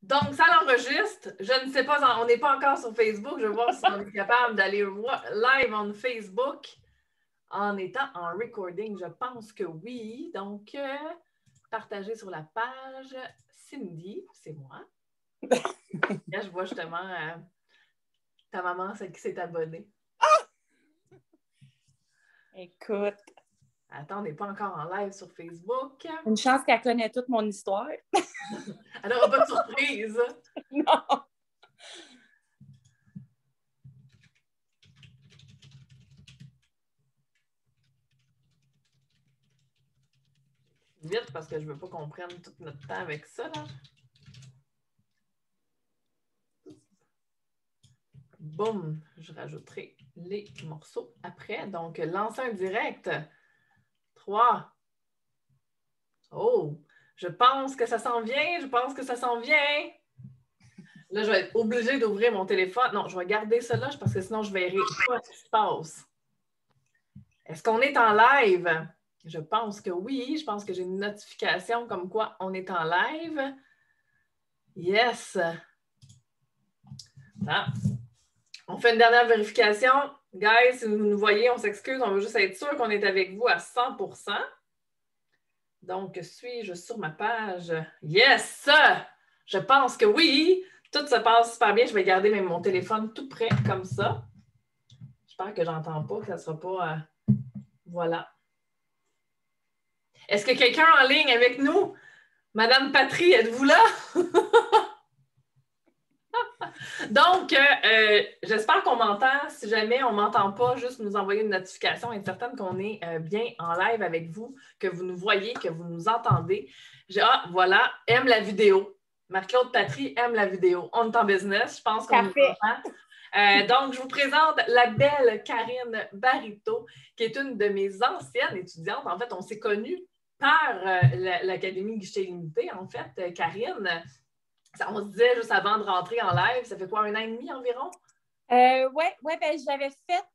Donc, ça l'enregistre. Je ne sais pas, on n'est pas encore sur Facebook. Je vais voir si on est capable d'aller live on Facebook en étant en recording. Je pense que oui. Donc, partager sur la page Cindy, c'est moi. Là, je vois justement ta maman, celle qui s'est abonnée. Écoute. Attends, on n'est pas encore en live sur Facebook. Une chance qu'elle connaît toute mon histoire. Elle n'aura pas de surprise. Non. Vite, parce que je ne veux pas qu'on prenne tout notre temps avec ça, là. Boum, je rajouterai les morceaux après. Donc, lancer un direct. 3. Oh, je pense que ça s'en vient. Je pense que ça s'en vient. Là, je vais être obligée d'ouvrir mon téléphone. Non, je vais garder ça là parce que sinon, je verrai pas ce qui se passe. Est-ce qu'on est en live? Je pense que oui. Je pense que j'ai une notification comme quoi on est en live. Yes. Ah. On fait une dernière vérification. Guys, si vous nous voyez, on s'excuse. On veut juste être sûr qu'on est avec vous à 100%. Donc, suis-je sur ma page? Yes! Je pense que oui. Tout se passe super bien. Je vais garder même mon téléphone tout près comme ça. J'espère que j'entends pas, que ça ne sera pas... Voilà. Est-ce que quelqu'un en ligne avec nous? Madame Patrie, êtes-vous là? Donc, j'espère qu'on m'entend. Si jamais on ne m'entend pas, juste nous envoyer une notification, être certaine qu'on est bien en live avec vous, que vous nous voyez, que vous nous entendez. Voilà, aime la vidéo. Marc-Claude Patrie aime la vidéo. On est en business, je pense qu'on nous entend. Donc, je vous présente la belle Karine Barito, qui est une de mes anciennes étudiantes. En fait, on s'est connus par l'Académie Guichet Limité, en fait. Karine, on se disait juste avant de rentrer en live, ça fait quoi, 1 an et demi environ? Oui, ben, je l'avais fait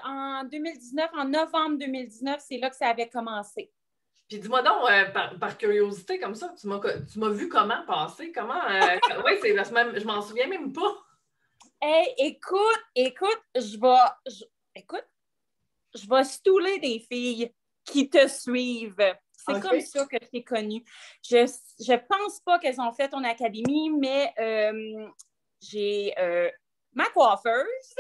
en 2019, en novembre 2019, c'est là que ça avait commencé. Puis dis-moi donc, par curiosité comme ça, tu m'as vu comment passer? Comment? Oui, je m'en souviens même pas. Hey, écoute, je vais stouler des filles qui te suivent. C'est comme ça que je t'ai connue. Je pense pas qu'elles ont fait ton académie, mais j'ai ma coiffeuse.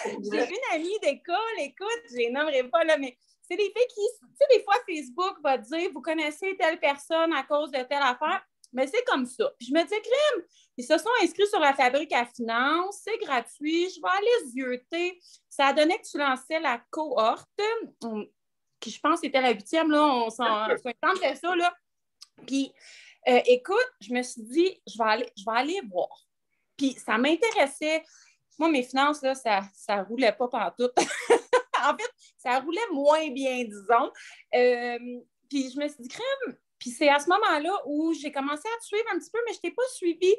J'ai une amie d'école, écoute, je les nommerai pas, là, mais c'est des filles qui, tu sais, des fois, Facebook va te dire, vous connaissez telle personne à cause de telle affaire, mais c'est comme ça. Puis je me dis, crème, ils se sont inscrits sur la fabrique à finance, c'est gratuit, je vais aller zioter. Ça a donné que tu lançais la cohorte, qui je pense c'était la 8e, là, on s'entendait ça, là. Puis, écoute, je me suis dit, je vais aller voir. Puis, ça m'intéressait. Moi, mes finances, là, ça roulait pas pantoute. En fait, ça roulait moins bien, disons. Puis, je me suis dit, crème. Puis, c'est à ce moment-là où j'ai commencé à te suivre un petit peu, mais je ne t'ai pas suivi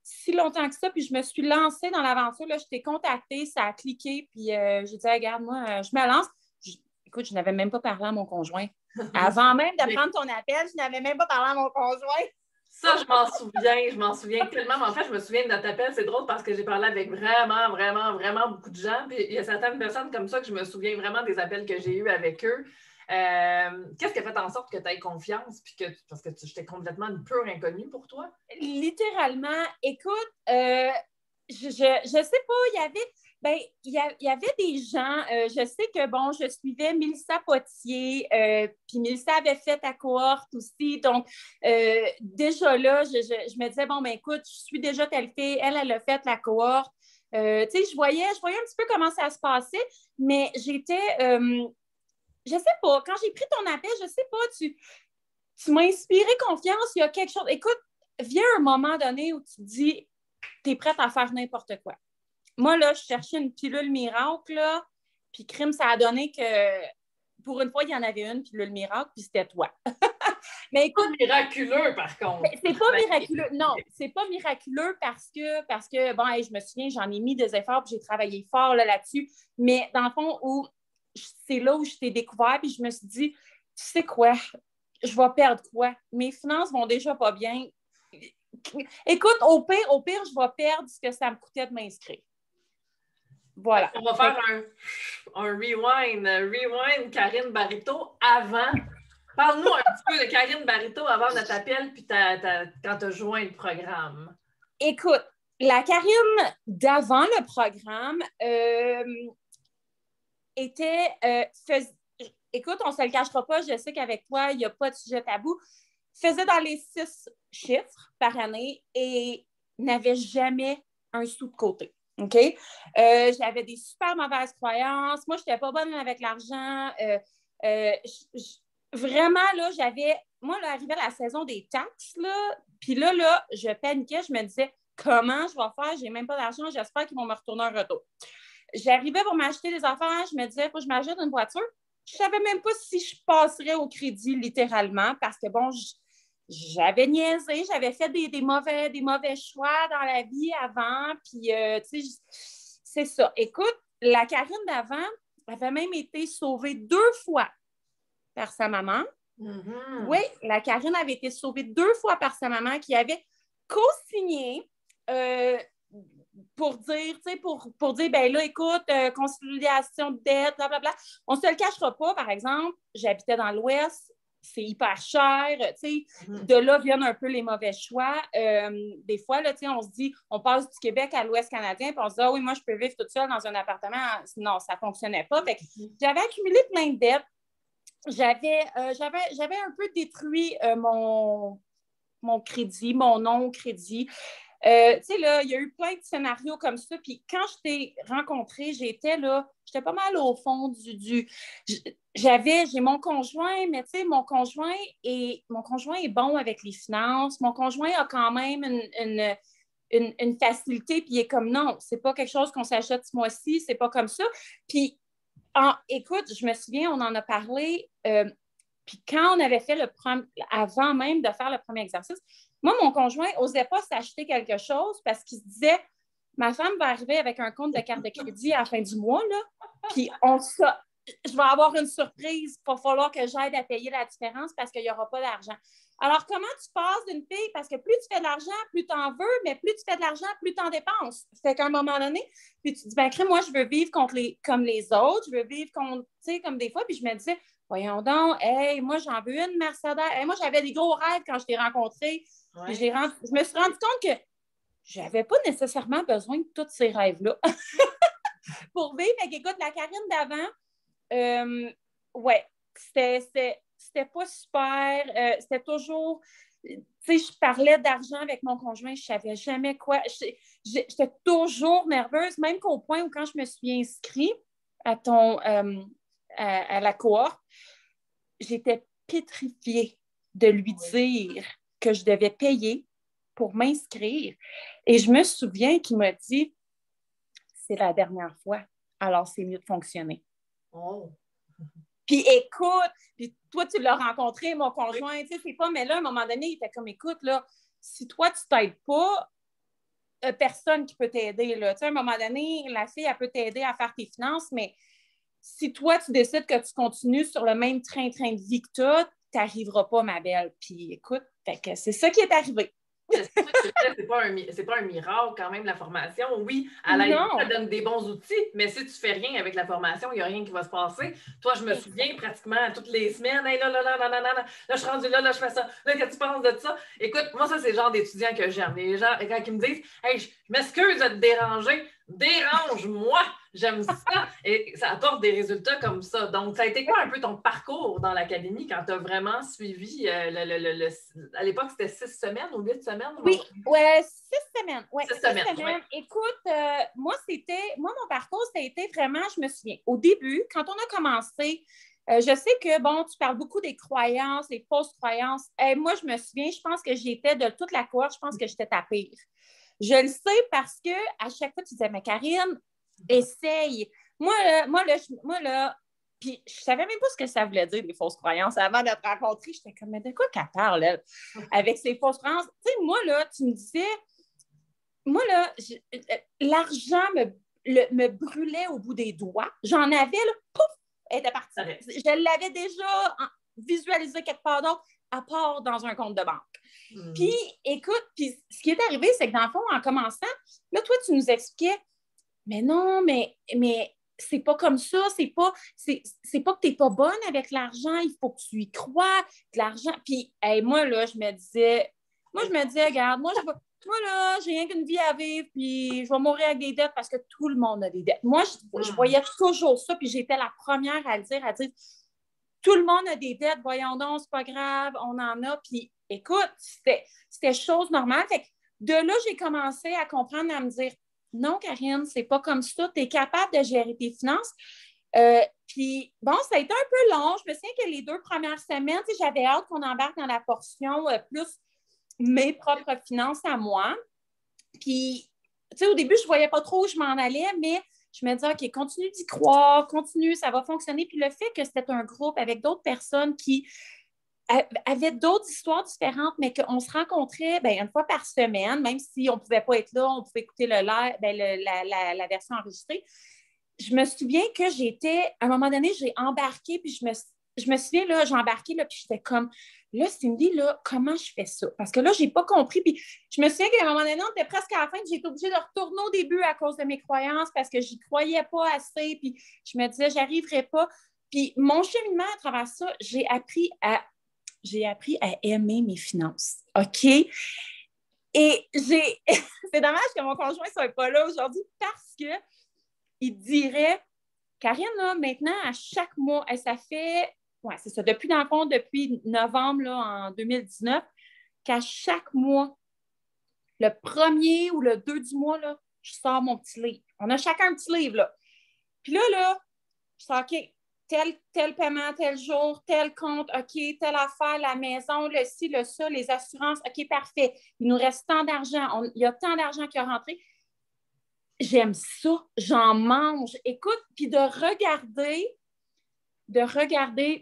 si longtemps que ça. Puis, je me suis lancée dans l'aventure. Là, je t'ai contactée, ça a cliqué. Puis, j'ai dit, regarde, moi, je me lance. Écoute, je n'avais même pas parlé à mon conjoint. Avant même de prendre ton appel, je n'avais même pas parlé à mon conjoint. Ça, je m'en souviens tellement. Mais en fait, je me souviens de notre appel. C'est drôle parce que j'ai parlé avec vraiment, vraiment, vraiment beaucoup de gens. Puis il y a certaines personnes comme ça que je me souviens vraiment des appels que j'ai eus avec eux. Qu'est-ce qui a fait en sorte que tu aies confiance? Puis parce que j'étais complètement une pure inconnue pour toi? Littéralement, écoute, je sais pas, il y avait des gens, je sais que, bon, je suivais Mélissa Potier, puis Mélissa avait fait ta cohorte aussi, donc déjà là, je me disais, bon, ben écoute, je suis déjà telle fille, elle a fait la cohorte, tu sais, je voyais un petit peu comment ça se passait, mais j'étais, je sais pas, quand j'ai pris ton appel, je sais pas, tu m'as inspiré confiance, il y a quelque chose, écoute, vient un moment donné où tu te dis, tu es prête à faire n'importe quoi. Moi, là, je cherchais une pilule miracle, là, puis crime, ça a donné que, pour une fois, il y en avait une pilule miracle, puis c'était toi. Mais écoute, c'est miraculeux, par contre. C'est pas miraculeux. Non, c'est pas miraculeux parce que bon, je me souviens, j'en ai mis des efforts, puis j'ai travaillé fort là-dessus, mais dans le fond, c'est là où je t'ai découvert, puis je me suis dit, tu sais quoi, je vais perdre quoi? Mes finances vont déjà pas bien. Écoute, au pire, je vais perdre ce que ça me coûtait de m'inscrire. Voilà. On va faire un rewind, Karine Barito, avant. Parle-nous un petit peu de Karine Barito avant notre appel, puis quand tu as joint le programme. Écoute, la Karine d'avant le programme écoute, on ne se le cachera pas, je sais qu'avec toi, il n'y a pas de sujet tabou, faisait dans les 6 chiffres par année et n'avait jamais un sou de côté. OK? J'avais des super mauvaises croyances. Moi, je n'étais pas bonne avec l'argent. Vraiment, là, moi, là, arrivait la saison des taxes, là, puis là, je paniquais. Je me disais, comment je vais faire? J'ai même pas d'argent. J'espère qu'ils vont me retourner un retour. J'arrivais pour m'acheter des affaires. Je me disais, il faut que je m'achète une voiture. Je ne savais même pas si je passerais au crédit, littéralement, parce que, bon, j'avais niaisé, j'avais fait des mauvais choix dans la vie avant, puis, tu sais, c'est ça. Écoute, la Karine d'avant avait même été sauvée 2 fois par sa maman. Mm-hmm. Oui, la Karine avait été sauvée 2 fois par sa maman qui avait co-signé pour dire, ben là, écoute, conciliation de dette, blablabla. On ne se le cachera pas, par exemple, j'habitais dans l'Ouest, c'est hyper cher, tu sais, de là viennent un peu les mauvais choix. Des fois, là, tu sais, on se dit, on passe du Québec à l'Ouest canadien, puis on se dit, ah oui, moi, je peux vivre toute seule dans un appartement. Non, ça ne fonctionnait pas. Fait que j'avais accumulé plein de dettes. J'avais un peu détruit mon crédit, mon non-crédit. Tu sais, là, il y a eu plein de scénarios comme ça. Puis quand je t'ai rencontrée, j'étais pas mal au fond j'ai mon conjoint, mais tu sais, mon conjoint est bon avec les finances. Mon conjoint a quand même une facilité, puis il est comme non, c'est pas quelque chose qu'on s'achète ce mois-ci, c'est pas comme ça. Puis, écoute, je me souviens, on en a parlé. Puis quand on avait fait avant même de faire le premier exercice, moi, mon conjoint n'osait pas s'acheter quelque chose parce qu'il se disait, ma femme va arriver avec un compte de carte de crédit à la fin du mois, là, puis je vais avoir une surprise, il va falloir que j'aide à payer la différence parce qu'il n'y aura pas d'argent. Alors, comment tu passes d'une fille, parce que plus tu fais de l'argent, plus tu en veux, mais plus tu fais de l'argent, plus tu en dépenses. Fait qu'à un moment donné, puis tu te dis, ben, moi, je veux vivre comme les autres, je veux vivre comme des fois, puis je me disais, voyons donc, hey, moi, j'en veux une Mercedes. Hey, moi, j'avais des gros rêves quand je t'ai rencontré. Ouais. Je me suis rendu compte que je n'avais pas nécessairement besoin de tous ces rêves-là pour vivre. Fait qu'écoute, la Karine d'avant, ouais, c'était pas super. C'était toujours... Tu sais, je parlais d'argent avec mon conjoint, je savais jamais quoi. J'étais toujours nerveuse, même qu'au point où quand je me suis inscrite à la cohorte, j'étais pétrifiée de lui dire que je devais payer pour m'inscrire. Et je me souviens qu'il m'a dit, c'est la dernière fois, alors c'est mieux de fonctionner. Oh. Puis écoute, puis toi, tu l'as rencontré, mon conjoint, tu sais, c'est pas, mais là, à un moment donné, il était comme, écoute, là, si toi, tu t'aides pas, personne qui peut t'aider, là. Tu sais, à un moment donné, la fille, elle peut t'aider à faire tes finances, mais si toi, tu décides que tu continues sur le même train-train de vie que toi, tu n'arriveras pas, ma belle. Puis écoute, c'est ça qui est arrivé. C'est pas un miracle quand même, la formation. Oui, elle donne des bons outils, mais si tu fais rien avec la formation, il n'y a rien qui va se passer. Toi, je me souviens pratiquement toutes les semaines, hey, là, je suis rendue là, je fais ça. Là, qu'est-ce que tu penses de ça? Écoute, moi, ça, c'est le genre d'étudiants que j'aime. Les gens, quand ils me disent, hey, je m'excuse de te déranger, dérange-moi! J'aime ça! Et ça apporte des résultats comme ça. Donc, ça a été quoi un peu ton parcours dans l'académie quand tu as vraiment suivi à l'époque, c'était 6 semaines ou 8 semaines? Oui, ouais, 6 semaines. Ouais, 6 semaines. Ouais. Écoute, moi, mon parcours, ça a été vraiment, je me souviens, au début, quand on a commencé, je sais que, bon, tu parles beaucoup des croyances, des fausses croyances. Moi, je me souviens, je pense que j'étais de toute la cohorte, je pense que j'étais ta pire. Je le sais parce que à chaque fois, tu disais, mais Karine, essaye. Moi, puis je savais même pas ce que ça voulait dire, les fausses croyances. Avant de te rencontrer, j'étais comme, mais de quoi qu'elle parle, elle, avec ses fausses croyances? Tu sais, moi, là, tu me disais, moi, là, l'argent me brûlait au bout des doigts. J'en avais, là, pouf, elle était partie. Je l'avais déjà visualisé quelque part d'autre, à part dans un compte de banque. Puis, écoute, ce qui qui est arrivé, c'est que dans le fond, en commençant, là, toi, tu nous expliquais, mais non, mais c'est pas comme ça, c'est pas que t'es pas bonne avec l'argent, il faut que tu y crois, de l'argent. Puis, hey, moi, là, je me disais, regarde, moi, là, j'ai rien qu'une vie à vivre, puis je vais mourir avec des dettes parce que tout le monde a des dettes. Moi, je voyais toujours ça, puis j'étais la première à dire, tout le monde a des dettes, voyons donc, c'est pas grave, on en a. Puis, écoute, c'était chose normale. Fait que de là, j'ai commencé à comprendre, à me dire, non, Karine, c'est pas comme ça, tu es capable de gérer tes finances. Puis, bon, ça a été un peu long. Je me souviens que les 2 premières semaines, j'avais hâte qu'on embarque dans la portion plus mes propres finances à moi. Puis, au début, je ne voyais pas trop où je m'en allais, mais je me disais, OK, continue d'y croire, continue, ça va fonctionner. Puis le fait que c'était un groupe avec d'autres personnes qui avaient d'autres histoires différentes, mais qu'on se rencontrait une fois par semaine, même si on ne pouvait pas être là, on pouvait écouter la version enregistrée. Je me souviens que à un moment donné, j'ai embarqué, puis je me souviens, là, j'ai embarqué, là, puis j'étais comme, là, Cindy, là, comment je fais ça? Parce que là, je n'ai pas compris. Puis je me souviens qu'à un moment donné, on était presque à la fin, puis j'étais obligée de retourner au début à cause de mes croyances parce que je n'y croyais pas assez, puis je me disais, j'y arriverais pas. Puis mon cheminement à travers ça, j'ai appris à aimer mes finances. OK? Et c'est dommage que mon conjoint ne soit pas là aujourd'hui parce qu'il dirait, Karine, là, maintenant, à chaque mois, ça fait, c'est ça, depuis novembre là, en 2019, qu'à chaque mois, le premier ou le 2 du mois, là, je sors mon petit livre. On a chacun un petit livre, là. Puis là, je sors, OK, tel paiement, tel jour, tel compte, OK, telle affaire, la maison, le ci, le ça, les assurances, OK, parfait. Il nous reste tant d'argent. Il y a tant d'argent qui est rentré. J'aime ça, j'en mange. Écoute, puis de regarder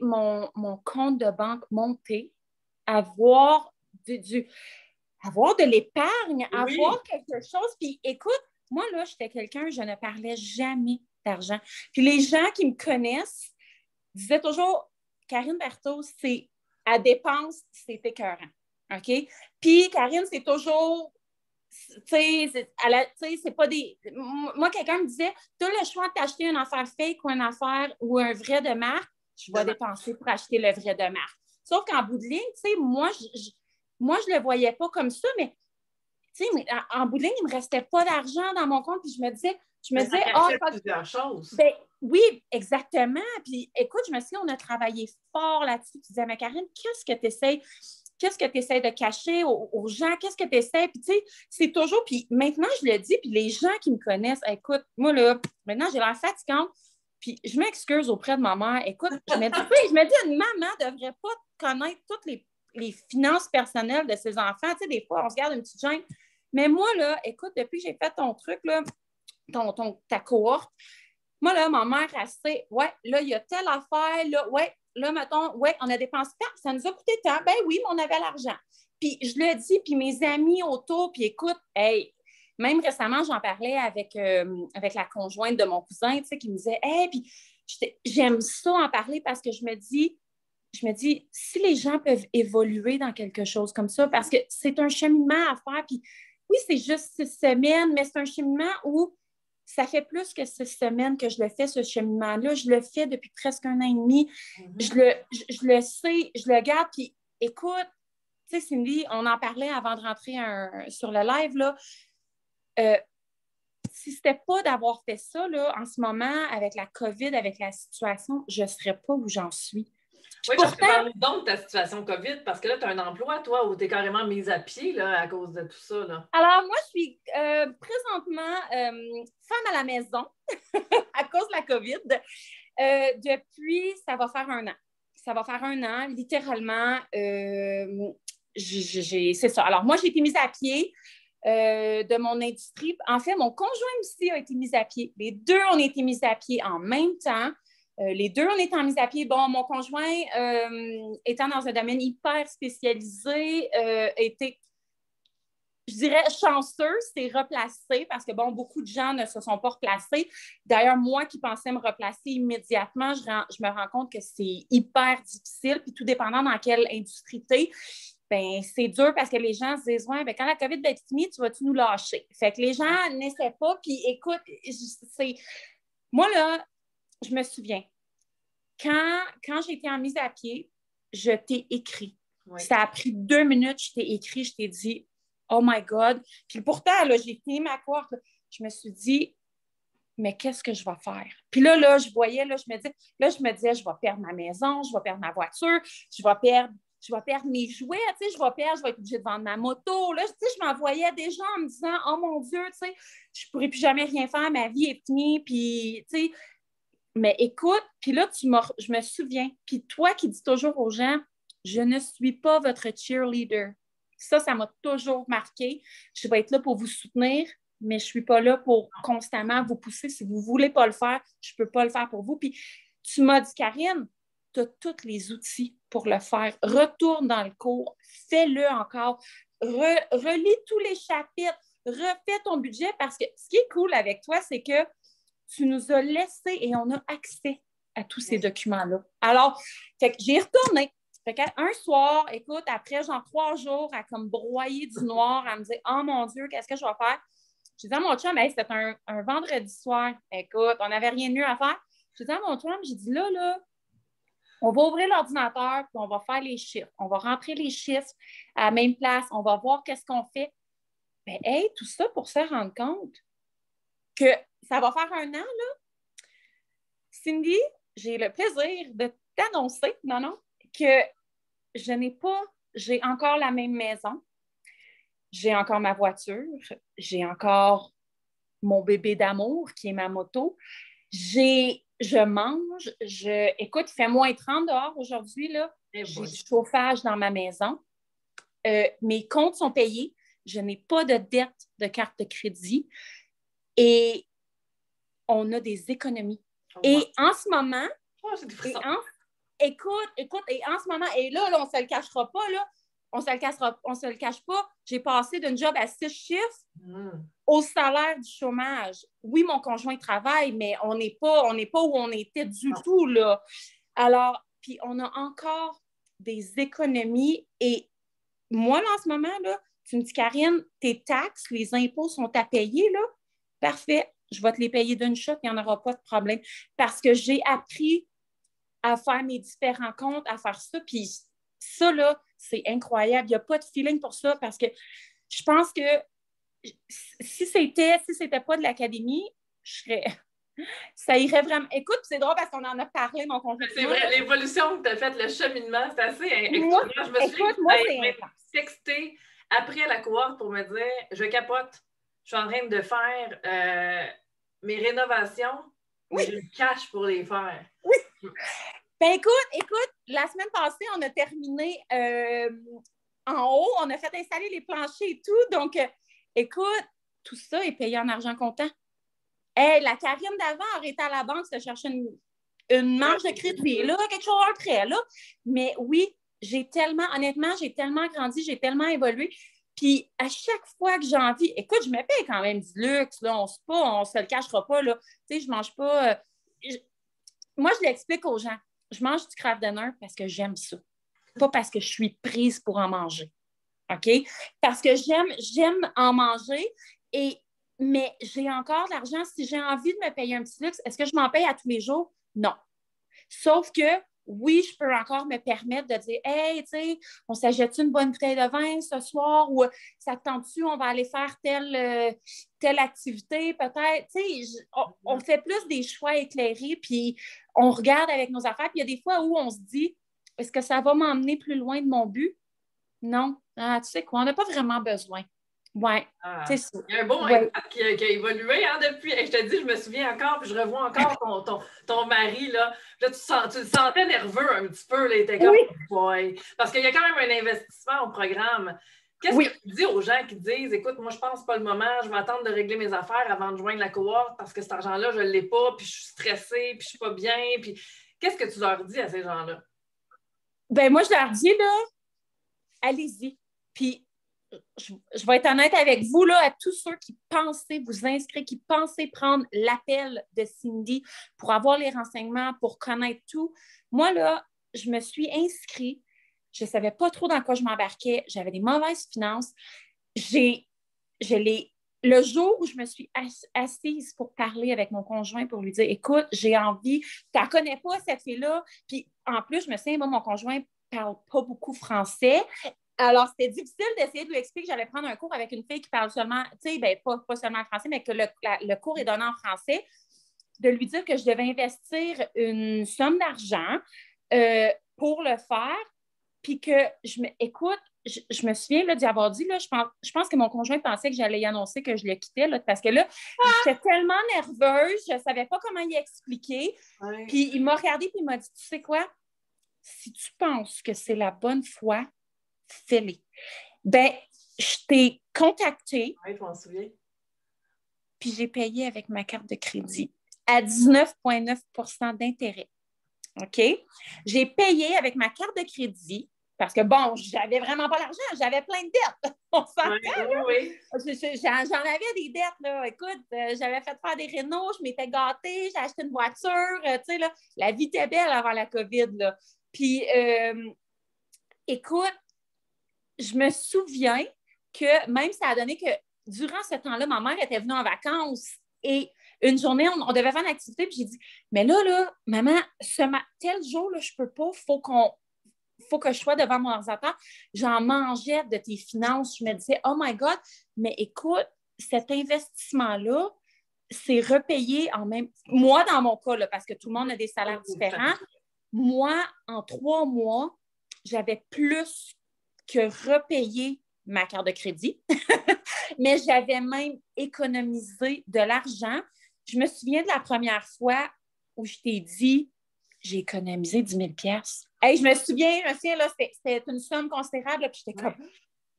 mon compte de banque monter, avoir avoir de l'épargne, avoir quelque chose. Puis écoute, moi, là, j'étais quelqu'un, je ne parlais jamais d'argent. Puis les gens qui me connaissent disaient toujours, Karine Berthaud, à dépense, c'est écœurant. OK? Puis Karine, c'est toujours... c'est pas des... Moi, quelqu'un me disait, tu as le choix de t'acheter une affaire fake ou un vrai de marque, je vais dépenser pour acheter le vrai de marque. Sauf qu'en bout de ligne, moi, je le voyais pas comme ça, mais en bout de ligne, il me restait pas d'argent dans mon compte, puis je me disais, plusieurs choses. Ben, oui, exactement. Puis écoute, je me suis dit, on a travaillé fort là-dessus. Tu disais, mais Karine, qu'est-ce que tu essaies de cacher aux gens? Qu'est-ce que tu essaies? Puis, tu sais, c'est toujours. Puis maintenant, je le dis, puis les gens qui me connaissent, écoute, moi, là, maintenant, j'ai l'air fatigante. Puis, je m'excuse auprès de ma mère. Écoute, je me dis, une maman ne devrait pas connaître toutes les finances personnelles de ses enfants. Tu sais, des fois, on se garde une petite gêne. Mais moi, là, écoute, depuis que j'ai fait ton truc, là, ta cohorte, moi, là, ma mère, elle sait, là, il y a telle affaire, là, mettons, on a dépensé tant, ça nous a coûté tant. Ben oui, mais on avait l'argent. Puis je le dis, puis mes amis autour, puis écoute, hey, même récemment, j'en parlais avec la conjointe de mon cousin, tu sais, qui me disait, hey, puis j'aime ça en parler parce que je me dis, si les gens peuvent évoluer dans quelque chose comme ça, parce que c'est un cheminement à faire, puis oui, c'est juste 6 semaines, mais c'est un cheminement où ça fait plus que 6 semaines que je le fais, ce cheminement-là. Je le fais depuis presque 1 an et demi. Mm-hmm. Je le sais, je le garde. Puis écoute, tu sais, Cindy, on en parlait avant de rentrer sur le live, là. Si ce n'était pas d'avoir fait ça, là, en ce moment, avec la COVID, avec la situation, je ne serais pas où j'en suis. Oui, parce que parle donc de ta situation COVID, parce que là, tu as un emploi, toi, où tu es carrément mise à pied là, à cause de tout ça. Là. Alors, moi, je suis présentement femme à la maison à cause de la COVID. Depuis, ça va faire 1 an. Ça va faire 1 an, littéralement. C'est ça. Alors, moi, j'ai été mise à pied de mon industrie. En fait, mon conjoint aussi a été mis à pied. Les deux ont été mis à pied en même temps. Les deux, on est en mise à pied. Bon, mon conjoint, étant dans un domaine hyper spécialisé, était, je dirais, chanceux, s'est replacé parce que, bon, beaucoup de gens ne se sont pas replacés. D'ailleurs, moi qui pensais me replacer immédiatement, je me rends compte que c'est hyper difficile, puis tout dépendant dans quelle industrie tu es. ben c'est dur parce que les gens se disent, ouais, ben quand la COVID va être finie, tu vas-tu nous lâcher? Fait que les gens n'essaient pas. Puis écoute, moi, là, je me souviens, quand j'ai été en mise à pied, je t'ai écrit. Oui. Ça a pris 2 minutes, je t'ai écrit, je t'ai dit, oh my God. Puis pourtant, là, j'ai fini ma cohorte. Je me suis dit, mais qu'est-ce que je vais faire? Puis là, je voyais, je me disais, je vais perdre ma maison, je vais perdre ma voiture, je vais perdre mes jouets, tu sais, je vais être obligée de vendre ma moto. Là, tu sais, je m'envoyais déjà en me disant, oh mon Dieu, tu sais, je ne pourrai plus jamais rien faire, ma vie est finie, puis, tu sais, mais écoute, puis là, je me souviens, puis toi qui dis toujours aux gens, je ne suis pas votre cheerleader. Ça m'a toujours marqué. Je vais être là pour vous soutenir, mais je ne suis pas là pour constamment vous pousser. Si vous ne voulez pas le faire, je ne peux pas le faire pour vous. Puis tu m'as dit, Karine, tu as tous les outils pour le faire. Retourne dans le cours, fais-le encore, relis tous les chapitres, refais ton budget parce que ce qui est cool avec toi, c'est que tu nous as laissé et on a accès à tous ces documents-là. Alors, fait que j'ai retourné. Fait qu'un soir, écoute, après genre 3 jours à comme broyer du noir, à me dire « Oh mon Dieu, qu'est-ce que je vais faire? » J'ai dit à mon chum, hey, c'était un vendredi soir. Écoute, on n'avait rien de mieux à faire. J'ai dit à mon chum, j'ai dit là, on va ouvrir l'ordinateur puis on va faire les chiffres. On va rentrer les chiffres à la même place. On va voir qu'est-ce qu'on fait. Mais hey, tout ça pour se rendre compte que ça va faire 1 an, là. Cindy, j'ai le plaisir de t'annoncer, que j'ai encore la même maison, j'ai encore ma voiture, j'ai encore mon bébé d'amour qui est ma moto, je mange, écoute, il fait moins 30 dehors aujourd'hui, là. J'ai du chauffage dans ma maison, mes comptes sont payés, je n'ai pas de dette de carte de crédit et on a des économies. Oh, wow. Et en ce moment, écoute, et en ce moment, et là on ne se le cachera pas, là, on se le cache pas, j'ai passé d'une job à 6 chiffres au salaire du chômage. Oui, mon conjoint travaille, mais on n'est pas où on était du tout, là. Alors, puis on a encore des économies et moi, là, en ce moment, là, tu me dis, Karine, tes taxes, les impôts sont à payer, là? Parfait, je vais te les payer d'une shot, il n'y en aura pas de problème. Parce que j'ai appris à faire mes différents comptes, à faire ça, puis ça, là, c'est incroyable. Il n'y a pas de feeling pour ça parce que je pense que si c'était pas de l'académie, ça irait vraiment. Écoute, c'est drôle parce qu'on en a parlé, mon conjoint. C'est vrai, l'évolution que tu as faite, le cheminement, c'est assez extraordinaire. Je me suis texté après la cohorte pour me dire je capote, je suis en train de faire mes rénovations, mais je me cache pour les faire. Oui. Ben écoute, la semaine passée, on a terminé en haut, on a fait installer les planchers et tout. Donc, écoute, tout ça est payé en argent comptant. Hey, la Karine d'avant aurait été à la banque se chercher une marge de crédit, là, quelque chose en prêt, là. Mais oui, honnêtement, j'ai tellement grandi, j'ai tellement évolué. Puis, à chaque fois que j'ai envie, écoute, je me paye quand même du luxe, là, on se le cachera pas, là. Tu sais, je mange pas. Moi, je l'explique aux gens. Je mange du Kraft Dinner parce que j'aime ça. Pas parce que je suis prise pour en manger. OK? Parce que j'aime en manger, mais j'ai encore de l'argent. Si j'ai envie de me payer un petit luxe, est-ce que je m'en paye à tous les jours? Non. Sauf que, oui, je peux encore me permettre de dire « Hey, tu sais, on s'achète une bonne bouteille de vin ce soir ou ça te tente-tu, on va aller faire telle activité peut-être. » Tu sais, on fait plus des choix éclairés puis on regarde avec nos affaires. Puis il y a des fois où on se dit « Est-ce que ça va m'emmener plus loin de mon but? » Non. Ah, tu sais quoi, on n'a pas vraiment besoin. Oui, c'est ça. Il y a un beau impact qui a évolué depuis. Et je te dis, je me souviens encore, puis je revois encore ton mari, là. Là, tu le sentais nerveux un petit peu, là, il était comme boy. Parce qu'il y a quand même un investissement au programme. Qu'est-ce que tu dis aux gens qui disent, écoute, moi, je pense pas le moment, je vais attendre de régler mes affaires avant de joindre la cohorte parce que cet argent-là, je ne l'ai pas, puis je suis stressée, puis je suis pas bien. Puis qu'est-ce que tu leur dis à ces gens-là? Ben moi, je leur dis, là, allez-y. Puis, je vais être honnête avec vous, là, à tous ceux qui pensaient vous inscrire, qui pensaient prendre l'appel de Cindy pour avoir les renseignements, pour connaître tout. Moi, là, je me suis inscrite. Je ne savais pas trop dans quoi je m'embarquais. J'avais des mauvaises finances. Le jour où je me suis assise pour parler avec mon conjoint pour lui dire, écoute, j'ai envie, tu ne connais pas cette fille-là. Puis en plus, je me souviens, moi, mon conjoint ne parle pas beaucoup français. Alors, c'était difficile d'essayer de lui expliquer que j'allais prendre un cours avec une fille qui parle seulement, tu sais, ben, pas seulement français, mais que le cours est donné en français. De lui dire que je devais investir une somme d'argent pour le faire. Puis que, écoute, je me souviens là, d'y avoir dit, là, je pense que mon conjoint pensait que j'allais y annoncer que je le quittais, là, parce que là, j'étais tellement nerveuse, je ne savais pas comment y expliquer. Ouais. Puis il m'a regardé et il m'a dit, tu sais quoi? Si tu penses que c'est la bonne foi, fais-le. Ben, je t'ai contacté. Oui, je m'en souviens. Puis j'ai payé avec ma carte de crédit à 19,9 % d'intérêt. OK? J'ai payé avec ma carte de crédit parce que, bon, j'avais vraiment pas l'argent. J'avais plein de dettes. On s'entend, oui. J'en avais des dettes, là. Écoute, j'avais fait faire des rénaux, je m'étais gâtée, j'ai acheté une voiture. Tu sais, là, la vie était belle avant la COVID, là. Puis, écoute, je me souviens que même ça a donné que durant ce temps-là, ma mère était venue en vacances et une journée, on devait faire une activité, puis j'ai dit, mais là, maman, tel jour, là, je peux pas, faut que je sois devant mon ordinateur. J'en mangeais de tes finances. Je me disais, oh my God, mais écoute, cet investissement-là, c'est repayé en même... Moi, dans mon cas, là, parce que tout le monde a des salaires différents, moi, en 3 mois, j'avais plus que repayé ma carte de crédit, mais j'avais même économisé de l'argent. Je me souviens de la première fois où je t'ai dit, j'ai économisé 10 000 $. Hey, je me souviens là, c'était une somme considérable, là, puis j'étais comme,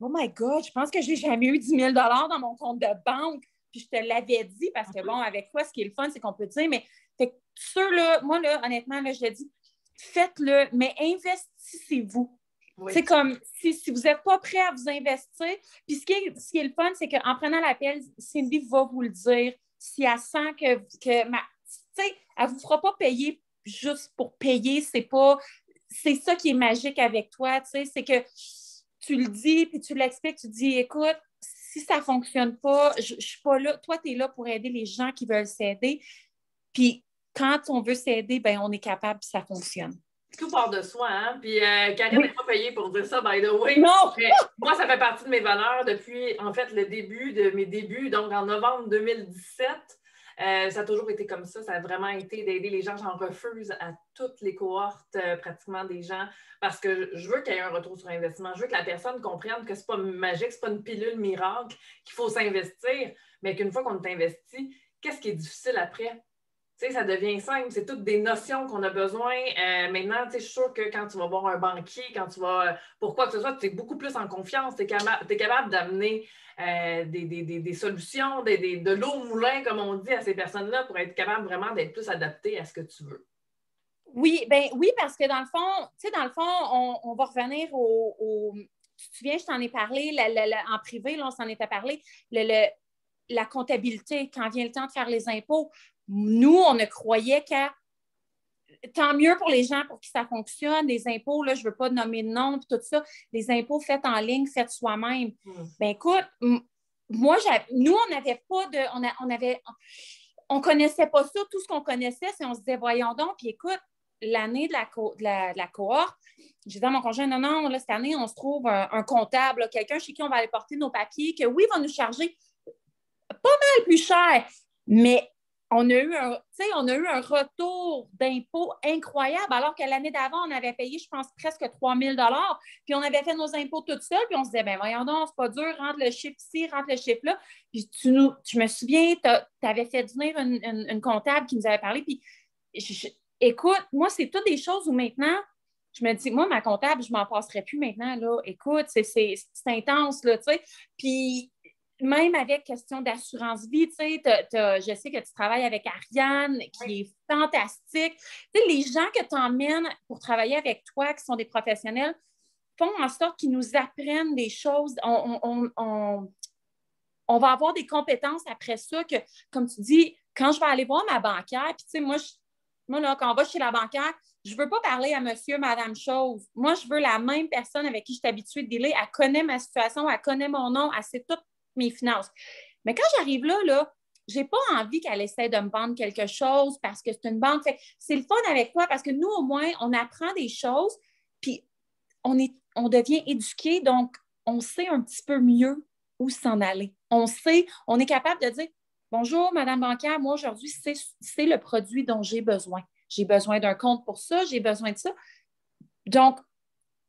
oh my God, je pense que je n'ai jamais eu 10 000 $ dans mon compte de banque. Puis je te l'avais dit, parce que, bon, avec toi, ce qui est le fun, c'est qu'on peut dire, mais là, moi, là, honnêtement, là, je l'ai dit, faites-le, mais investissez-vous. Oui. C'est comme si vous n'êtes pas prêt à vous investir. Puis ce qui est le fun, c'est qu'en prenant l'appel, Cindy va vous le dire. Si elle sent que tu sais, elle ne vous fera pas payer juste pour payer. C'est ça qui est magique avec toi. Tu sais, c'est que tu le dis, puis tu l'expliques, tu dis, écoute, si ça ne fonctionne pas, je ne suis pas là. Toi, tu es là pour aider les gens qui veulent s'aider. Puis quand on veut s'aider, ben on est capable, puis ça fonctionne. Tout part de soi, hein? Puis Karine n'est pas payée pour dire ça, by the way. Non! Mais moi, ça fait partie de mes valeurs depuis, en fait, le début de mes débuts. Donc, en novembre 2017, ça a toujours été comme ça. Ça a vraiment été d'aider les gens. J'en refuse à toutes les cohortes, pratiquement des gens, parce que je veux qu'il y ait un retour sur investissement. Je veux que la personne comprenne que c'est pas magique, c'est pas une pilule miracle, qu'il faut s'investir, mais qu'une fois qu'on est investi, qu'est-ce qui est difficile après? Tu sais, ça devient simple. C'est toutes des notions qu'on a besoin. Maintenant, tu sais, je suis sûre que quand tu vas voir un banquier, quand tu vas... Pour quoi que ce soit, tu es beaucoup plus en confiance. Tu es capable d'amener des solutions, de l'eau au moulin, comme on dit, à ces personnes-là pour être capable vraiment d'être plus adapté à ce que tu veux. Oui, parce que dans le fond, on va revenir au... Tu te souviens, je t'en ai parlé, en privé, là, on s'en était parlé, la comptabilité, quand vient le temps de faire les impôts. Nous, on ne croyait qu'à tant mieux pour les gens pour qui ça fonctionne. Les impôts, là, je ne veux pas nommer de nom, tout ça. Les impôts faits en ligne, faits soi-même. Bien, écoute, moi, nous, on n'avait pas de... On connaissait pas ça. Tout ce qu'on connaissait, c'est on se disait, voyons donc. Puis écoute, l'année de la cohorte, j'ai dit à mon conjoint, non, là, cette année, on se trouve un comptable, là, quelqu'un chez qui on va aller porter nos papiers, que oui, va nous charger pas mal plus cher, mais on a eu un retour d'impôts incroyable, alors que l'année d'avant, on avait payé, je pense, presque 3 000 $, puis on avait fait nos impôts toutes seules, puis on se disait, ben voyons donc, c'est pas dur, rentre le chiffre ici, rentre le chiffre là. Puis je me souviens, tu avais fait venir une comptable qui nous avait parlé, puis écoute, moi, c'est toutes des choses où maintenant, je me dis, moi, ma comptable, je m'en passerai plus maintenant, là. Écoute, c'est intense, là, tu sais. Puis même avec question d'assurance-vie, tu sais, je sais que tu travailles avec Ariane, qui est fantastique. Tu sais, les gens que tu emmènes pour travailler avec toi, qui sont des professionnels, font en sorte qu'ils nous apprennent des choses. On va avoir des compétences après ça que, comme tu dis, quand je vais aller voir ma banquière, puis tu sais, moi là, quand on va chez la banquière, je veux pas parler à monsieur, madame chose. Moi, je veux la même personne avec qui je suis habituée de dealer. Elle connaît ma situation, elle connaît mon nom, elle sait toutes mes finances. Mais quand j'arrive là, j'ai pas envie qu'elle essaie de me vendre quelque chose parce que c'est une banque. C'est le fun avec toi parce que nous, au moins, on apprend des choses, puis on devient éduqué, donc on sait un petit peu mieux où s'en aller. On est capable de dire « Bonjour, madame banquière, moi, aujourd'hui, c'est le produit dont j'ai besoin. J'ai besoin d'un compte pour ça, j'ai besoin de ça. » Donc,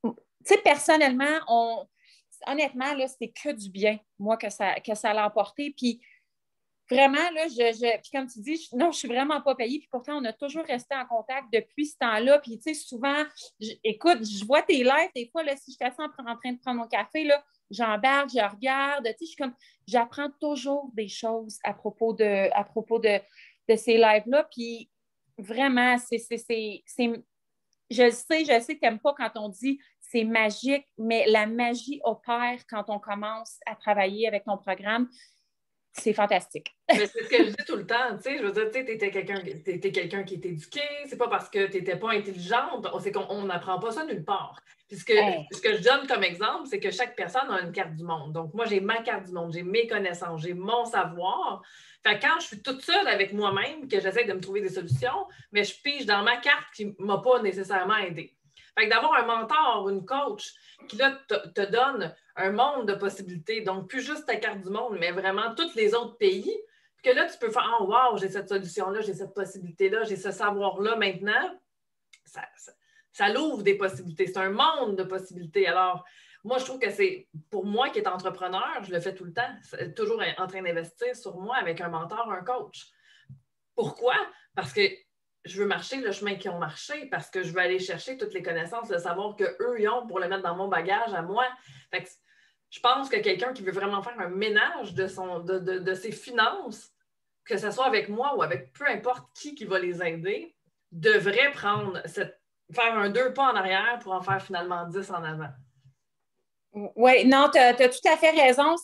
tu sais, personnellement, honnêtement, là, c'était que du bien, moi, que ça l'a apporté. Puis, vraiment, là, puis comme tu dis, non, je suis vraiment pas payée. Puis pourtant, on a toujours resté en contact depuis ce temps-là. Puis, tu sais, souvent, écoute, je vois tes lives, des fois, là, si je suis assis en train de prendre mon café, là, j'embarque, je regarde. Tu sais, je suis comme, j'apprends toujours des choses à propos de ces lives-là. Puis, vraiment, je sais que tu n'aimes pas quand on dit c'est magique, mais la magie opère quand on commence à travailler avec ton programme. C'est fantastique. Mais c'est ce que je dis tout le temps, tu sais, je veux dire, tu sais, t'étais quelqu'un qui est éduqué, c'est pas parce que t'étais pas intelligente, c'est qu'on n'apprend pas ça nulle part. Puis ce que je donne comme exemple, c'est que chaque personne a une carte du monde. Donc, moi, j'ai ma carte du monde, j'ai mes connaissances, j'ai mon savoir. Fait que quand je suis toute seule avec moi-même, que j'essaie de me trouver des solutions, mais je pige dans ma carte qui ne m'a pas nécessairement aidée. Fait que d'avoir un mentor ou une coach qui, là, te donne un monde de possibilités, donc plus juste ta carte du monde, mais vraiment tous les autres pays, que là, tu peux faire « Oh, wow, j'ai cette solution-là, j'ai cette possibilité-là, j'ai ce savoir-là maintenant. » Ça l'ouvre des possibilités. C'est un monde de possibilités. Alors, moi, je trouve que c'est, pour moi qui est entrepreneur, je le fais tout le temps, toujours en train d'investir sur moi avec un mentor, un coach. Pourquoi? Parce que je veux marcher le chemin qu'ils ont marché, parce que je veux aller chercher toutes les connaissances, le savoir qu'eux, ils ont pour le mettre dans mon bagage à moi. Fait que je pense que quelqu'un qui veut vraiment faire un ménage de ses finances, que ce soit avec moi ou avec peu importe qui va les aider, devrait faire un 2 pas en arrière pour en faire finalement 10 en avant. Oui, non, tu as tout à fait raison.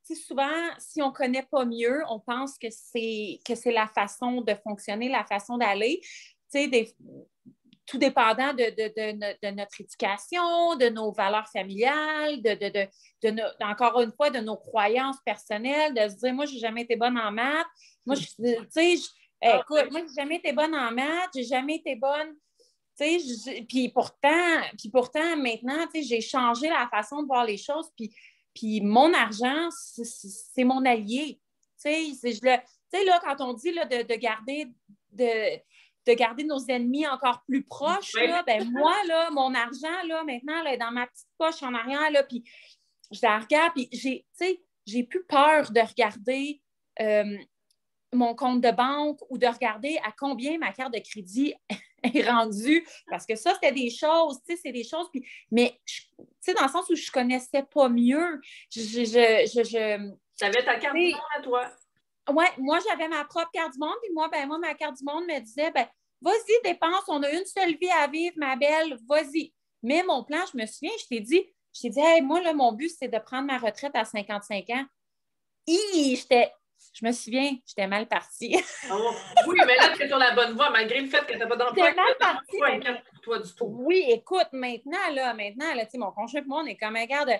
Souvent, si on ne connaît pas mieux, on pense que c'est la façon de fonctionner, la façon d'aller. Tout dépendant de notre éducation, de nos valeurs familiales, encore une fois, de nos croyances personnelles, de se dire, moi, je n'ai jamais été bonne en maths. Moi, écoute, moi, je n'ai jamais été bonne en maths, j'ai jamais été bonne. Puis pourtant, maintenant, j'ai changé la façon de voir les choses. Puis mon argent, c'est mon allié. Là, quand on dit là, de garder nos ennemis encore plus proches, oui. là, ben moi, là, mon argent, là, maintenant, là, est dans ma petite poche en arrière, là, puis je la regarde, puis j'ai plus peur de regarder mon compte de banque ou de regarder à combien ma carte de crédit est rendue, parce que ça, c'était des choses, c'est des choses, mais dans le sens où je connaissais pas mieux, tu avais ta carte du monde à toi. Oui, moi, j'avais ma propre carte du monde, puis moi, ma carte du monde me disait, vas-y, dépense, on a une seule vie à vivre, ma belle, vas-y. Mais mon plan, je me souviens, je t'ai dit, hey, moi, là, mon but, c'est de prendre ma retraite à 55 ans. Je me souviens, j'étais mal partie. Oh, oui, mais là, tu es sur la bonne voie, malgré le fait que tu n'as pas d'emploi. J'étais mal partie. Pas une carte pour toi du tout. Oui, écoute, maintenant, là, mon conjoint et moi, on est comme, regarde,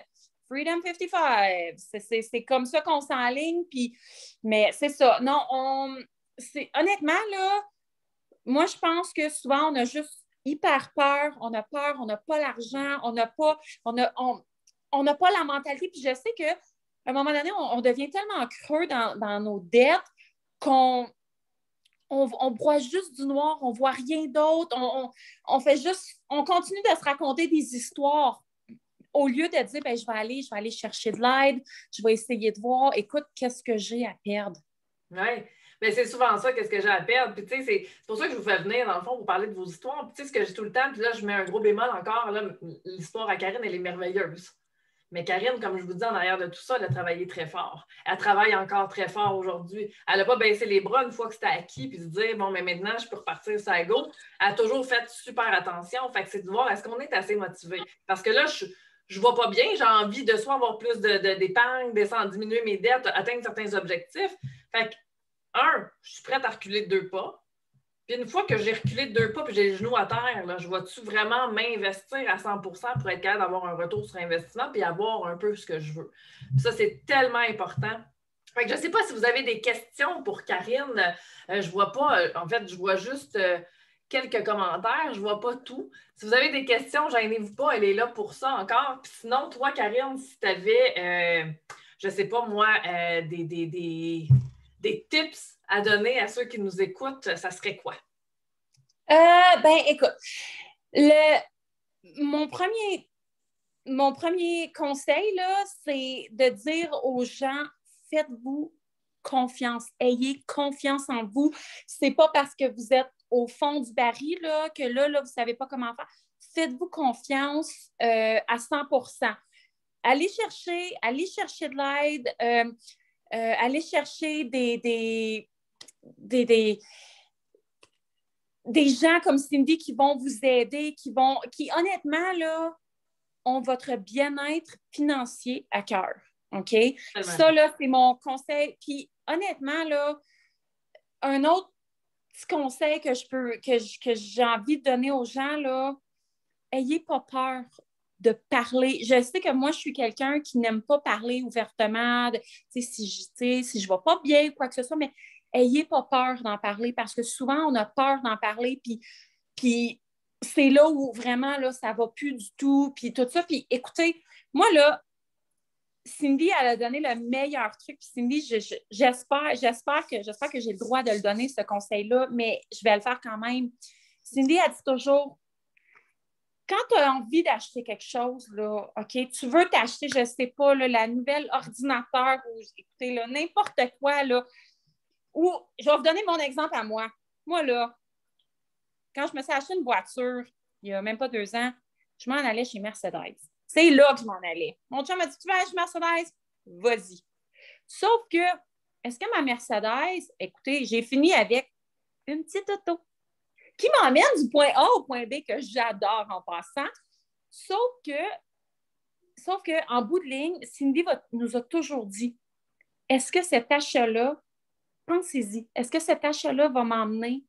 Freedom 55. C'est comme ça qu'on s'enligne. Mais c'est ça. Non, honnêtement, là, moi, je pense que souvent, on a juste hyper peur. On a peur, on n'a pas l'argent, on n'a pas la mentalité. Puis je sais qu'à un moment donné, on devient tellement creux dans nos dettes qu'on broie juste du noir, on voit rien d'autre. On continue de se raconter des histoires au lieu de dire, je vais aller chercher de l'aide, je vais essayer de voir, écoute, qu'est-ce que j'ai à perdre? Oui, mais c'est souvent ça, qu'est-ce que j'ai à perdre. Puis, tu sais, c'est pour ça que je vous fais venir, dans le fond, pour parler de vos histoires. Puis, tu sais, ce que j'ai tout le temps, puis là, je mets un gros bémol encore, là, l'histoire à Karine, elle est merveilleuse. Mais Karine, comme je vous dis, en arrière de tout ça, elle a travaillé très fort. Elle travaille encore très fort aujourd'hui. Elle n'a pas baissé les bras une fois que c'était acquis, puis se dire, bon, mais maintenant, je peux repartir ça à go. Elle a toujours fait super attention. Fait que c'est de voir, est-ce qu'on est assez motivé? Parce que là, je ne vais pas bien, j'ai envie de soit avoir plus d'épargne, diminuer mes dettes, atteindre certains objectifs. Fait que, je suis prête à reculer de 2 pas. Puis une fois que j'ai reculé de 2 pas puis j'ai les genoux à terre, là, je vais-tu vraiment m'investir à 100% pour être capable d'avoir un retour sur investissement puis avoir un peu ce que je veux. Puis ça, c'est tellement important. Fait que je ne sais pas si vous avez des questions pour Karine. Je vois pas, en fait, je vois juste quelques commentaires, je vois pas tout. Si vous avez des questions, gênez-vous pas, elle est là pour ça encore. Puis sinon, toi, Karine, si tu avais, je sais pas moi, des tips à donner à ceux qui nous écoutent, ça serait quoi? Écoute, mon premier conseil, là, c'est de dire aux gens, faites-vous confiance, ayez confiance en vous. C'est pas parce que vous êtes au fond du baril là, que là, vous savez pas comment faire. Faites-vous confiance à 100%. Allez chercher de l'aide, allez chercher des gens comme Cindy qui vont vous aider, qui honnêtement, là, ont votre bien-être financier à cœur. OK? Ça, là, c'est mon conseil. Puis, honnêtement, là, un autre petit conseil que j'ai envie de donner aux gens, là, ayez pas peur de parler. Je sais que moi, je suis quelqu'un qui n'aime pas parler ouvertement, si je ne vais pas bien ou quoi que ce soit, mais ayez pas peur d'en parler parce que souvent, on a peur d'en parler, puis c'est là où vraiment, là, ça ne va plus du tout, puis tout ça. Puis écoutez, moi, là, Cindy, elle a donné le meilleur truc. Puis Cindy, j'espère que j'ai le droit de le donner, ce conseil-là, mais je vais le faire quand même. Cindy, elle dit toujours, quand tu as envie d'acheter quelque chose, là, OK, tu veux t'acheter, je ne sais pas, là, la nouvelle ordinateur ou, écoutez, là, n'importe quoi, là, ou je vais vous donner mon exemple à moi. Moi, là, quand je me suis acheté une voiture, il n'y a même pas 2 ans, je m'en allais chez Mercedes. C'est là que je m'en allais. Mon chum m'a dit, tu vas aller chez Mercedes? Vas-y. Sauf que, est-ce que ma Mercedes, écoutez, j'ai fini avec une petite auto qui m'emmène du point A au point B que j'adore en passant. Sauf que en bout de ligne, Cindy nous a toujours dit, est-ce que cet achat-là, pensez-y, est-ce que cet achat-là va m'emmener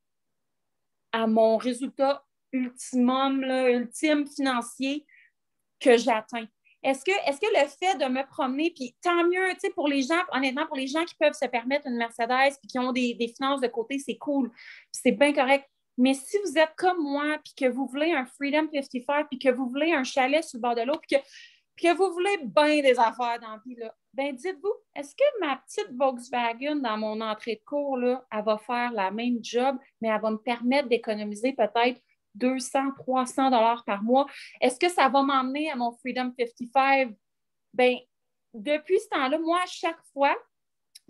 à mon résultat ultime financier que j'atteins? Est-ce que le fait de me promener, puis tant mieux, tu sais, pour les gens, honnêtement, pour les gens qui peuvent se permettre une Mercedes puis qui ont des finances de côté, c'est cool, c'est bien correct. Mais si vous êtes comme moi, puis que vous voulez un Freedom 55, puis que vous voulez un chalet sur le bord de l'eau, puis que vous voulez bien des affaires dans la vie, là, ben dites-vous, est-ce que ma petite Volkswagen dans mon entrée de cours, là, elle va faire la même job, mais elle va me permettre d'économiser peut-être 200, 300 $ par mois? Est-ce que ça va m'emmener à mon Freedom 55? Bien, depuis ce temps-là, moi, à chaque fois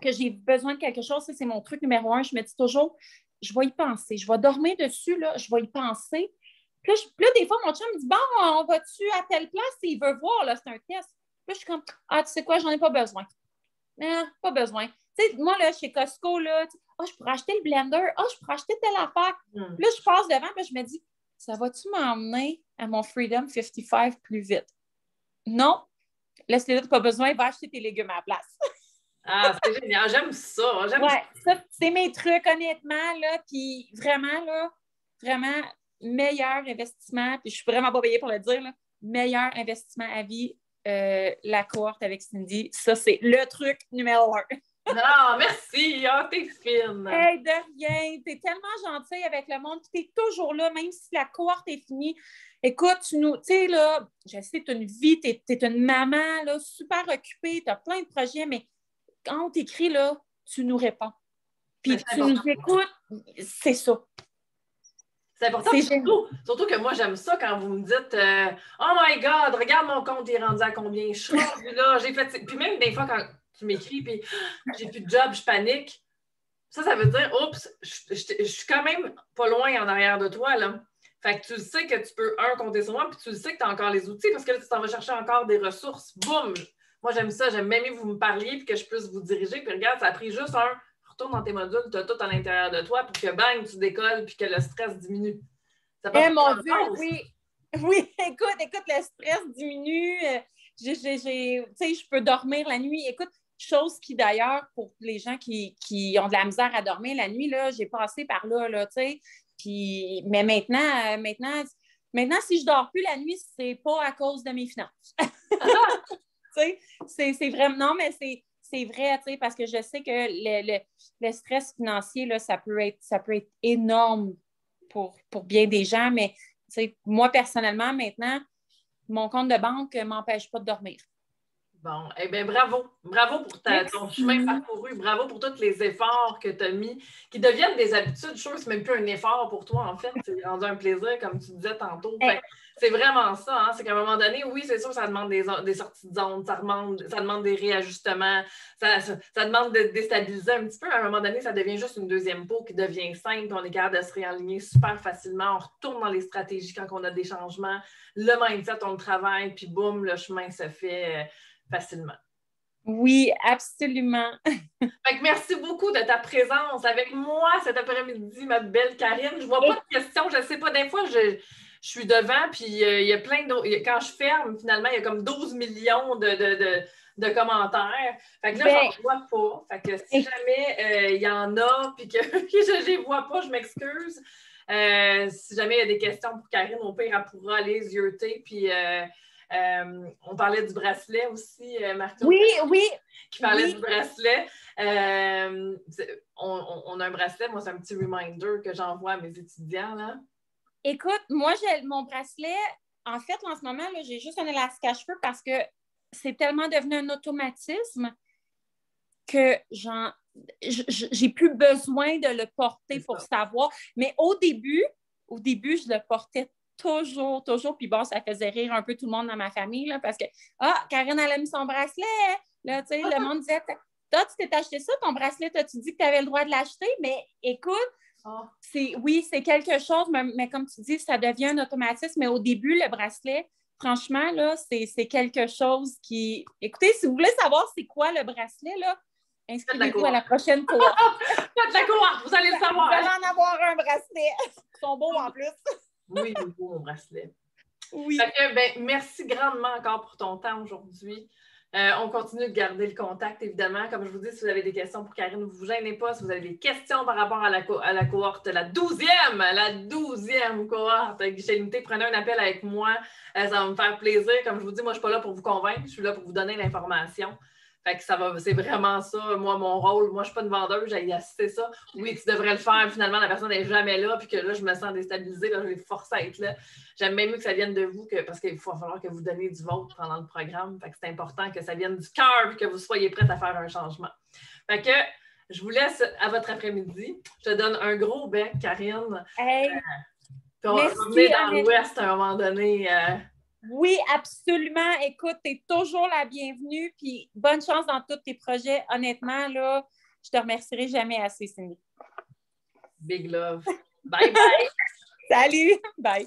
que j'ai besoin de quelque chose, ça, c'est mon truc numéro 1, je me dis toujours, je vais y penser. Je vais dormir dessus, là, je vais y penser. Puis là, des fois, mon chum me dit, bon, on va-tu à telle place? Il veut voir, là, c'est un test. Puis là, je suis comme, ah, tu sais quoi, j'en ai pas besoin. Pas besoin. Tu sais, moi, là, chez Costco, là, je pourrais acheter le blender. Je pourrais acheter telle affaire. Puis là, je passe devant, puis je me dis, ça va-tu m'emmener à mon Freedom 55 plus vite? Non. Laisse-les là, pas besoin, va acheter tes légumes à la place. Ah, c'est génial, j'aime ça. Ça, c'est mes trucs, honnêtement, là, puis vraiment, meilleur investissement, puis je suis vraiment pas payée pour le dire, là, meilleur investissement à vie, la cohorte avec Cindy. Ça, c'est le truc numéro 1. Non, merci, t'es fine. Hey, de rien, t'es tellement gentille avec le monde, puis t'es toujours là, même si la cohorte est finie. Écoute, tu sais, là, je sais, t'as une vie, t'es une maman, là, super occupée, t'as plein de projets, mais quand on t'écrit, là, tu nous réponds. Puis tu nous écoutes, c'est ça. C'est important, surtout que moi, j'aime ça quand vous me dites Oh my God, regarde mon compte, il est rendu à combien? Je suis rendue là, j'ai fait. Puis même des fois, quand tu m'écris, puis j'ai plus de job, je panique. Ça veut dire oups, je suis quand même pas loin en arrière de toi, là. Fait que tu sais que tu peux, compter sur moi, puis tu sais que tu as encore les outils parce que là, tu t'en vas chercher encore des ressources. Boum! Moi, j'aime ça. J'aime même mieux que vous me parliez puis que je puisse vous diriger. Puis regarde, ça a pris juste retourne dans tes modules, tu as tout à l'intérieur de toi pour que bang, tu décolles puis que le stress diminue. Ça mon Dieu, oui. Oui, écoute, le stress diminue. Tu sais, je peux dormir la nuit. Écoute, Chose qui, d'ailleurs, pour les gens qui ont de la misère à dormir la nuit, là, j'ai passé par là, tu sais. Puis, mais maintenant, si je ne dors plus la nuit, c'est pas à cause de mes finances. Tu sais, c'est vraiment... Non, mais c'est vrai, tu sais, parce que je sais que le stress financier, là, ça peut être énorme pour bien des gens, mais tu sais, moi, personnellement, maintenant, mon compte de banque ne m'empêche pas de dormir. Bon, eh bien, bravo. Bravo pour ton chemin parcouru. Bravo pour tous les efforts que tu as mis, qui deviennent des habitudes. Je trouve que c'est même plus un effort pour toi, en fait. C'est rendu un plaisir, comme tu disais tantôt. Fait, c'est vraiment ça. Hein? C'est qu'à un moment donné, oui, c'est sûr, ça demande des sorties de zone, ça demande des réajustements, ça demande de déstabiliser un petit peu. À un moment donné, ça devient juste une deuxième peau qui devient simple. On est capable de se réaligner super facilement. On retourne dans les stratégies quand on a des changements. Le mindset, on le travaille, puis boum, le chemin se fait facilement. Oui, absolument. Fait que merci beaucoup de ta présence avec moi cet après-midi, ma belle Karine. Je vois pas de questions, je ne sais pas. Des fois, je suis devant, puis il y a plein d'autres. Quand je ferme, finalement, il y a comme 12 millions de commentaires. Fait que là, je n'en vois pas. Fait que si jamais il y en a, puis que je ne les vois pas, je m'excuse. Si jamais il y a des questions pour Karine, au pire, elle pourra aller zioter, puis on parlait du bracelet aussi, Marc-Claude. Oui. Qui parlait du bracelet. On a un bracelet, moi, c'est un petit reminder que j'envoie à mes étudiants. Là. Écoute, moi, j'ai mon bracelet, en fait, en ce moment, là, j'ai juste un élastique à cheveux parce que c'est tellement devenu un automatisme que j'ai plus besoin de le porter pour savoir. Mais au début, je le portais toujours. Puis bon, ça faisait rire un peu tout le monde dans ma famille, là, parce que, Karine, elle a mis son bracelet. Là, tu sais, le monde disait, toi, tu t'es acheté ça, ton bracelet, t'as-tu dit que tu avais le droit de l'acheter? Mais écoute, c'est quelque chose, mais comme tu dis, ça devient un automatisme. Mais au début, le bracelet, franchement, là, c'est quelque chose qui... Écoutez, si vous voulez savoir c'est quoi le bracelet, là, inscrivez-vous à la prochaine cohorte. Faites la cohorte, vous allez le savoir. Vous allez en avoir un bracelet. Ils sont beaux en plus. Oui, il est beau, mon bracelet. Oui. Fait que, merci grandement encore pour ton temps aujourd'hui. On continue de garder le contact, évidemment. Comme je vous dis, si vous avez des questions pour Karine, ne vous gênez pas. Si vous avez des questions par rapport à la cohorte, la 12e cohorte Guichet limité, prenez un appel avec moi. Ça va me faire plaisir. Comme je vous dis, moi, je ne suis pas là pour vous convaincre. Je suis là pour vous donner l'information. Fait que c'est vraiment ça, moi, mon rôle. Moi, je ne suis pas une vendeuse, j'ai assisté ça. Oui, tu devrais le faire. Finalement, la personne n'est jamais là, puis que là, je me sens déstabilisée. Là, je vais forcer à être là. J'aime même mieux que ça vienne de vous, parce qu'il va falloir que vous donniez du vôtre pendant le programme. Fait que c'est important que ça vienne du cœur, que vous soyez prête à faire un changement. Fait que je vous laisse à votre après-midi. Je te donne un gros bec, Karine. Hey, on va venir dans l'Ouest à un moment donné. Oui, absolument. Écoute, tu es toujours la bienvenue. Puis bonne chance dans tous tes projets. Honnêtement, là, je te remercierai jamais assez, Cindy. Big love. Bye bye. Salut. Bye.